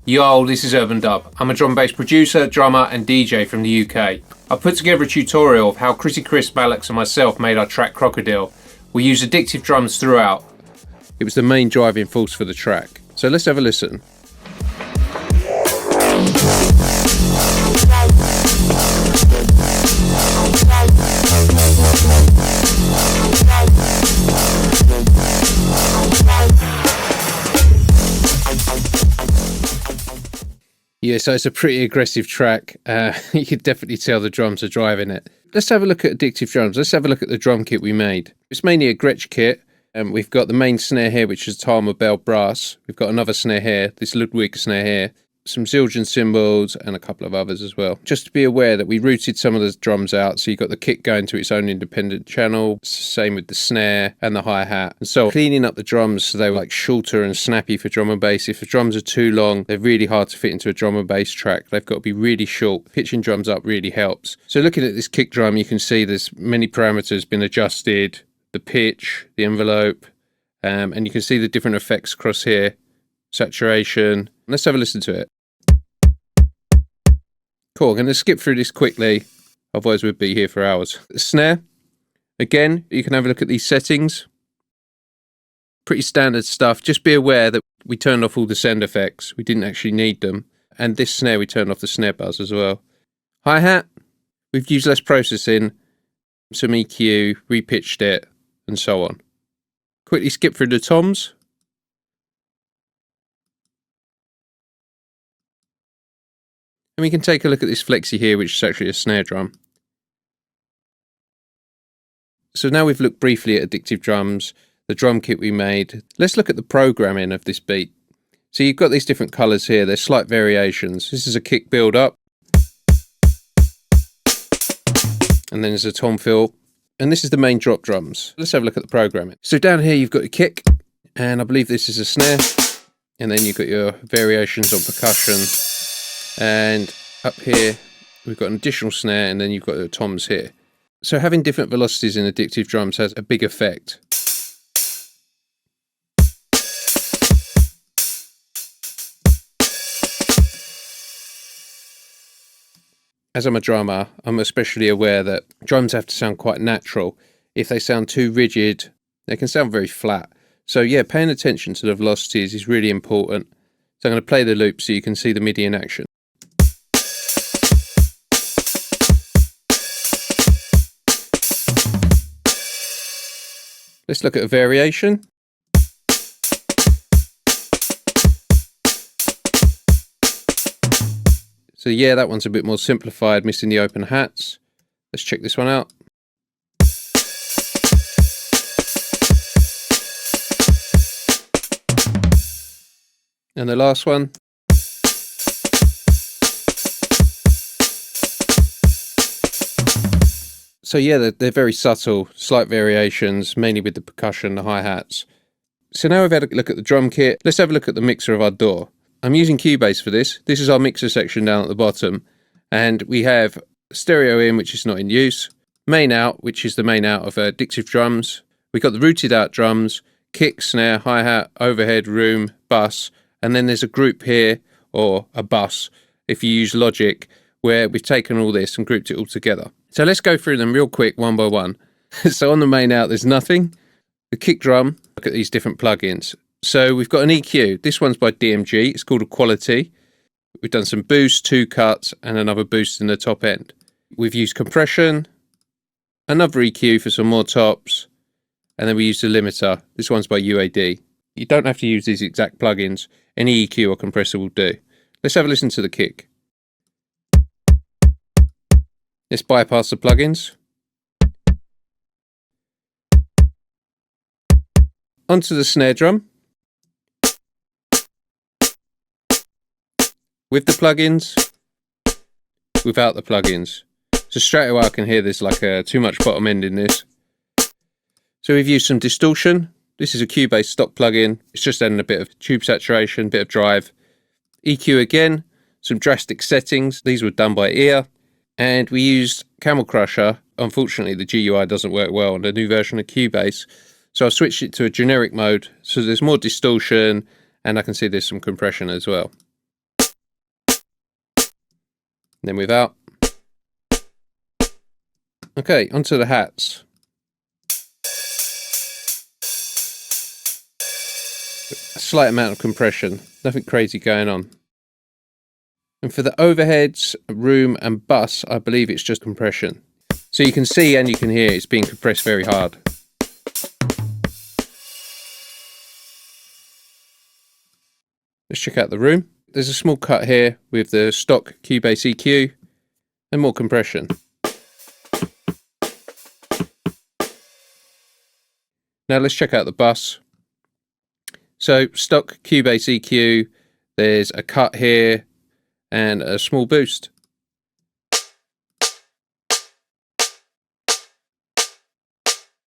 Yo, this is Erb N Dub. I'm a drum and bass producer, drummer and DJ from the UK. I've put together a tutorial of how Chrissy Chris, Alex and myself made our track Crocodile. We use Addictive Drums throughout. It was the main driving force for the track. So let's have a listen. Yeah, so it's a pretty aggressive track. You could definitely tell the drums are driving it. Let's have a look at Addictive Drums. Let's have a look at the drum kit we made. It's mainly a Gretsch kit. We've got the main snare here, which is Tama Bell brass. We've got another snare here, this Ludwig snare here, some Zildjian cymbals, and a couple of others as well. Just to be aware that we routed some of the drums out, so you've got the kick going to its own independent channel, same with the snare and the hi-hat. And so cleaning up the drums so they were like shorter and snappy for drum and bass. If the drums are too long, they're really hard to fit into a drum and bass track. They've got to be really short. Pitching drums up really helps. So looking at this kick drum, you can see there's many parameters been adjusted, the pitch, the envelope, and you can see the different effects across here, saturation. Let's have a listen to it. Cool, I'm going to skip through this quickly, otherwise we'd be here for hours. The snare, again, you can have a look at these settings. Pretty standard stuff. Just be aware that we turned off all the send effects. We didn't actually need them. And this snare, we turned off the snare buzz as well. Hi-hat, we've used less processing, some EQ, repitched it, and so on. Quickly skip through the toms. And we can take a look at this flexi here, which is actually a snare drum. So now we've looked briefly at Addictive Drums, the drum kit we made. Let's look at the programming of this beat. So you've got these different colours here, there's slight variations. This is a kick build up. And then there's a tom fill. And this is the main drop drums. Let's have a look at the programming. So down here you've got your kick, and I believe this is a snare. And then you've got your variations on percussion. And up here we've got an additional snare, and then you've got the toms here. So having different velocities in Addictive Drums has a big effect. As I'm a drummer, I'm especially aware that drums have to sound quite natural. If they sound too rigid, they can sound very flat. So yeah, paying attention to the velocities is really important. So I'm going to play the loop so you can see the MIDI in action. Let's look at a variation. So yeah, that one's a bit more simplified, missing the open hats. Let's check this one out. And the last one. So yeah, they're very subtle, slight variations, mainly with the percussion, the hi-hats. So now we've had a look at the drum kit, let's have a look at the mixer of our DAW. I'm using Cubase for this. This is our mixer section down at the bottom. And we have stereo in, which is not in use. Main out, which is the main out of Addictive Drums. We've got the rooted out drums, kick, snare, hi-hat, overhead, room, bus. And then there's a group here, or a bus, if you use Logic, where we've taken all this and grouped it all together. So let's go through them real quick, one by one. So on the main out, there's nothing. The kick drum, look at these different plugins. So we've got an EQ. This one's by DMG. It's called Equality. We've done some boost, 2 cuts, and another boost in the top end. We've used compression, another EQ for some more tops, and then we used a limiter. This one's by UAD. You don't have to use these exact plugins. Any EQ or compressor will do. Let's have a listen to the kick. Let's bypass the plugins. Onto the snare drum. With the plugins, without the plugins. So straight away I can hear there's like too much bottom end in this. So we've used some distortion. This is a Cubase stock plugin. It's just adding a bit of tube saturation, bit of drive. EQ again, some drastic settings. These were done by ear. And we used Camel Crusher. Unfortunately, the GUI doesn't work well on the new version of Cubase. So I switched it to a generic mode. So there's more distortion, and I can see there's some compression as well. then without. Okay, onto the hats. A slight amount of compression, nothing crazy going on. And for the overheads, room and bus, I believe it's just compression. So you can see and you can hear it's being compressed very hard. Let's check out the room. There's a small cut here with the stock Cubase EQ and more compression. Now let's check out the bus. So stock Cubase EQ, there's a cut here and a small boost.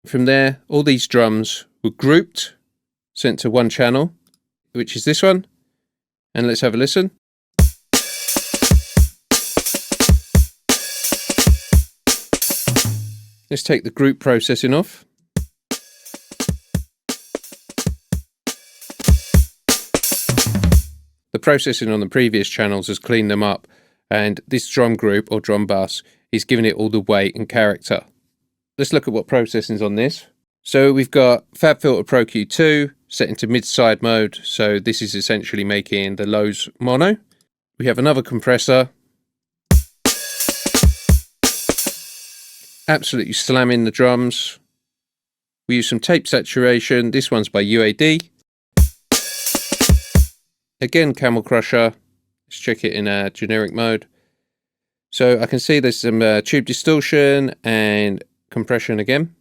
From there, all these drums were grouped, sent to one channel, which is this one. And let's have a listen. Let's take the group processing off. The processing on the previous channels has cleaned them up, and this drum group or drum bus is giving it all the weight and character. Let's look at what processing's on this. So we've got FabFilter Pro Q2 set into mid-side mode, so this is essentially making the lows mono. We have another compressor, absolutely slamming the drums. We use some tape saturation, this one's by UAD. Again, Camel Crusher, let's check it in a generic mode. So I can see there's some tube distortion and compression again.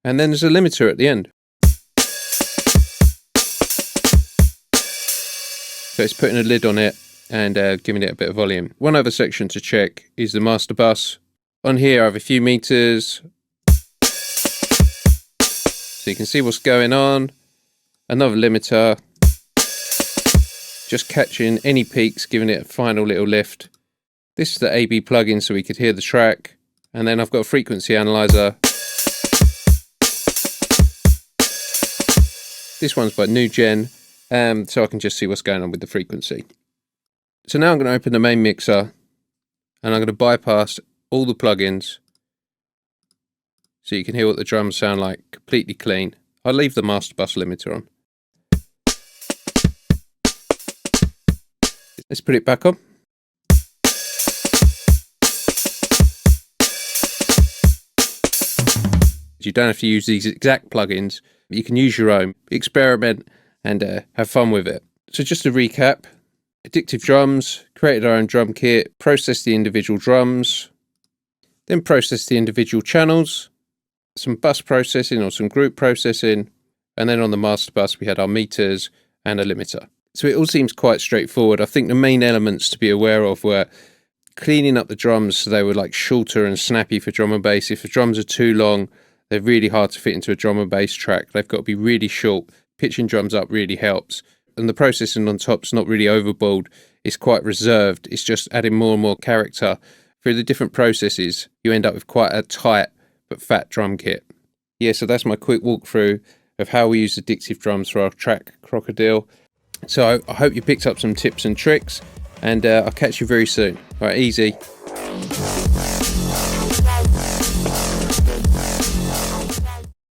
And then there's a limiter at the end. So it's putting a lid on it and giving it a bit of volume. One other section to check is the master bus. On here I have a few meters, so you can see what's going on. Another limiter, just catching any peaks, giving it a final little lift. This is the AB plugin so we could hear the track. And then I've got a frequency analyzer. This one's by New Gen, so I can just see what's going on with the frequency. So now I'm going to open the main mixer and I'm going to bypass all the plugins so you can hear what the drums sound like completely clean. I'll leave the master bus limiter on. Let's put it back on. You don't have to use these exact plugins. You can use your own, experiment and have fun with it. So just to recap, Addictive Drums, created our own drum kit, processed the individual drums, then processed the individual channels, some bus processing or some group processing, and then on the master bus we had our meters and a limiter. So it all seems quite straightforward. I think the main elements to be aware of were cleaning up the drums so they were like shorter and snappy for drum and bass. If the drums are too long, they're really hard to fit into a drum and bass track. They've got to be really short. Pitching drums up really helps. And the processing on top's not really overboard. It's quite reserved. It's just adding more and more character. Through the different processes, you end up with quite a tight but fat drum kit. Yeah, so that's my quick walkthrough of how we use Addictive Drums for our track Crocodile. So I hope you picked up some tips and tricks, and I'll catch you very soon. All right, easy.